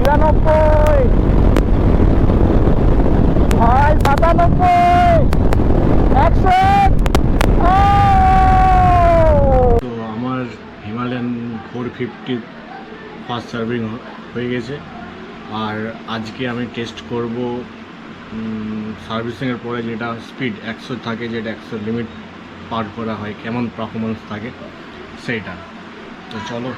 93, ভাই 97, 100। তো আমার হিমালয়ান 450 ফার্স্ট সার্ভিং হয়ে গেছে। আর আজকে আমি টেস্ট করব সার্ভিসিংয়ের পরে যেটা স্পিড 100 থাকে, যেটা 100 লিমিট পার করা হয়, কেমন পারফরমেন্স থাকে সেইটা। তো চলো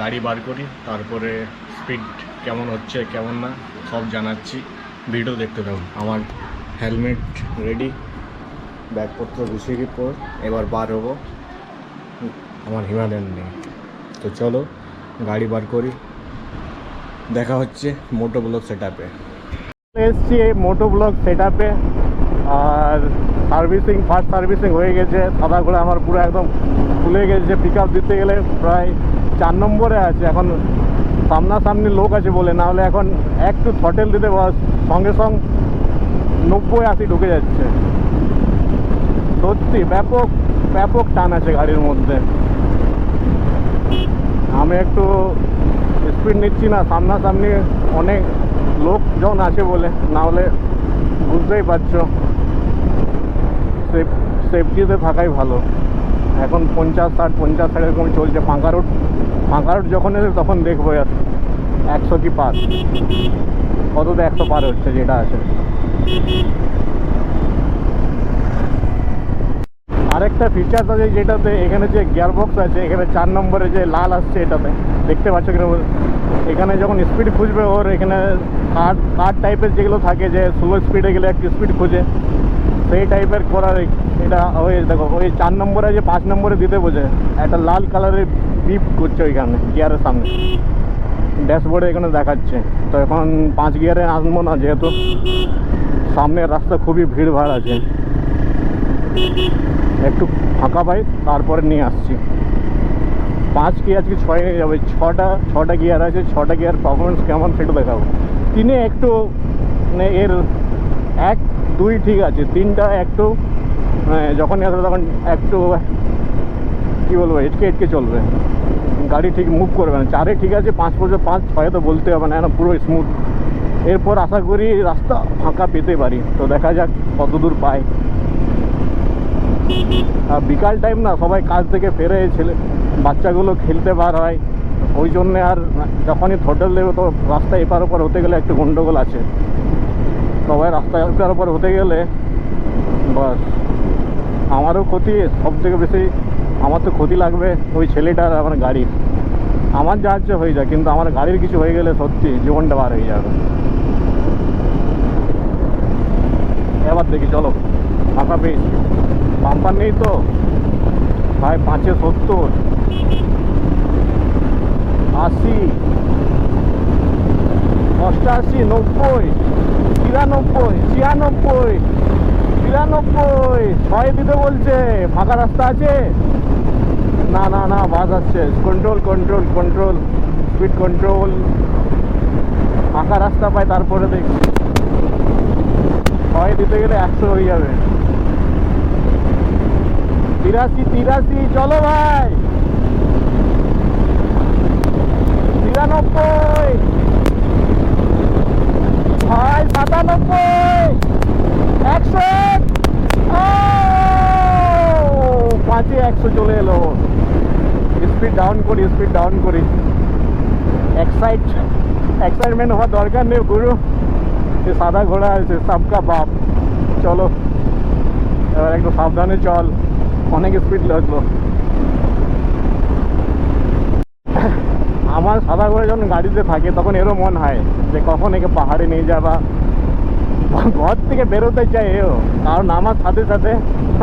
গাড়ি বার করি, তারপরে স্পিড কেমন হচ্ছে কেমন না সব জানাচ্ছি, ভিডিও দেখতে থাকুন। আমার হেলমেট রেডি, ব্যাগপত্র গুছিয়ে পর এবার বার হবো আমার হিমালয়ান নিয়ে। তো চলো গাড়ি বার করি, দেখা হচ্ছে মোটো ব্লগ সেট আপে। এসছি এই মোটো ব্লগ সেট আপে, আর ফার্স্ট সার্ভিসিং হয়ে গেছে। সাদা ঘোড়া আমার পুরো একদম খুলে গেছে। পিক আপ দিতে গেলে প্রায় 4 নম্বরে আছে, এখন সামনাসামনি লোক আছে বলে, না হলে এখন একটু থটেল দিতে সঙ্গে সঙ্গে 90-80 ঢুকে যাচ্ছে। সত্যি ব্যাপক ব্যাপক টান আছে গাড়ির মধ্যে। আমি একটু স্পিড নিচ্ছি না, সামনাসামনি অনেক লোকজন আছে বলে, না হলে বুঝতেই পারছো সেফটিতে থাকাই ভালো। এখন 50-60 এরকম চলছে। ফাঁকা রোড যখন এসে তখন দেখবো 100 কি পার, কতটা 100 পার হচ্ছে যেটা আছে। আরেকটা ফিচার্স আছে যেটাতে, এখানে যে গিয়ার বক্স আছে, এখানে 4 নম্বরে যে লাল আসছে এটাতে দেখতে পাচ্ছ কিনা, এখানে যখন স্পিড খুঁজবে ওর এখানে কার্ড টাইপের যেগুলো থাকে, যে স্লো স্পিডে গেলে একটু স্পিড খুঁজে, সেই টাইপের করার এটা। ওই দেখো ওই 4 নম্বরে যে 5 নম্বরে দিতে বোঝে একটা লাল কালারের বিপ করছে ওইখানে গিয়ারের সামনে, ড্যাশবোর্ডে এখানে দেখাচ্ছে। তো এখন 5 গিয়ারে আসবো না, যেহেতু সামনের রাস্তা খুবই ভিড়ভাড় আছে। একটু ফাঁকা পাই তারপরে নিয়ে আসছি। 5 কি আজকে 6 নিয়ে যাবে। 6টা গিয়ার আছে, 6টা গিয়ার পারফরমেন্স কেমন সেটা দেখাবো। 3-এ একটু মানে এর 1-2 ঠিক আছে, 3টা একটু যখনই আসবে তখন একটু কী বলবো, এটকে চলবে, গাড়ি ঠিক মুভ করবে না। 4-এ ঠিক আছে, 5-6 তো বলতে হবে না, পুরো স্মুথ। এরপর আশা করি রাস্তা ফাঁকা পেতে পারি, তো দেখা যাক কত দূর পাই। আর বিকাল টাইম না, সবাই কাজ থেকে ফেরে, বাচ্চাগুলো খেলতে বার হয়, ওই জন্যে আর যখনই থ্রোটল দেবে তো রাস্তা এপার ওপার হতে গেলে একটু গন্ডগোল আছে। সবাই রাস্তা এপার ওপার হতে গেলে বাস আমারও ক্ষতি। সব থেকে বেশি আমার তো ক্ষতি লাগবে ওই ছেলেটার, আমার গাড়ির। আমার যা হচ্ছে হয়ে যায়, কিন্তু আমার গাড়ির কিছু হয়ে গেলে সত্যি জীবনটা বার হয়ে যাবে। এবার দেখি, চলো ফাঁকা পেয়েছি, বাম্পার নেই তো ভাই। 5-এ 70, 80, 88, 90, 93, 96, 93, 6 দিতে বলছে। ফাঁকা রাস্তা আছে? না না না, বাস আসছে। Control, speed control. ফাঁকা রাস্তা পাই তারপরে দেখছি। 6 দিতে গেলে 100 হয়ে যাবে। 83, চলো ভাই। 93, ভাই 97, 100। 5-এ 100 চলে এলো। স্পিড ডাউন করি। এক্সাইটমেন্ট হওয়ার দরকার নেই গুরু, সে সাদা ঘোড়া আছে সবকা বাপ। চলো এবার একটু সাবধানে চল, অনেক স্পিড লাগলো। আমার সাদা ঘোড়া যখন গাড়িতে থাকে তখন এরও মন হয় যে কখন একে পাহাড়ে নিয়ে যাবা, ঘর থেকে বেরোতে চাই এও, কারণ আমার সাথে সাথে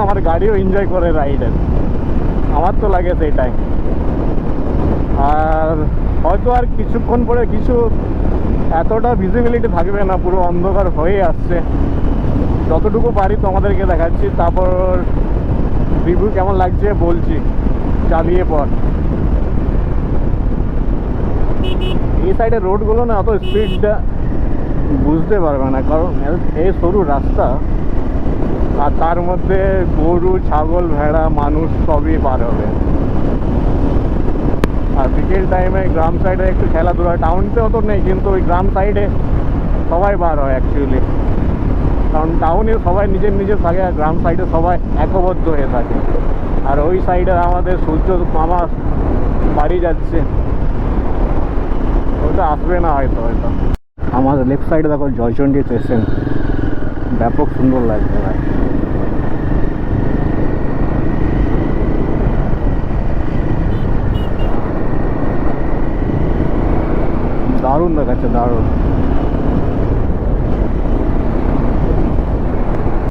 আমার গাড়িও এনজয় করে রাইডের। আমার তো লাগে সেইটাই। আর হয়তো আর কিছুক্ষণ পরে এতটা ভিজিবিলিটি থাকবে না, পুরো অন্ধকার হয়ে আসছে। যতটুকু পারি তোমাদেরকে দেখাচ্ছি, তারপর রিভিউ কেমন লাগছে বলছি। চালিয়ে পর। এই সাইডের রোডগুলো না অত স্পিডটা বুঝতে পারবে না, কারণ এই সরু রাস্তা, আর তার মধ্যে গরু, ছাগল, ভেড়া, মানুষ সবই পার হবে। আর বিকেল টাইমে গ্রাম সাইডে একটু খেলাধুলা, টাউনতেও তো নেই কিন্তু ওই গ্রাম সাইডে সবাই বার হয় অ্যাকচুয়ালি, কারণ টাউনে সবাই নিজের নিজের থাকে আর গ্রাম সাইডে সবাই একবদ্ধ হয়ে থাকে। আর ওই সাইডে আমাদের সূর্য মামা বাড়ি যাচ্ছে, ওটা আসবে না হয়তো হয়তো। আমার লেফট সাইডে দেখো জয়চণ্ডী স্টেশন, ব্যাপক সুন্দর লাগছে ভাই। দারুণ দেখাচ্ছে, দারুণ।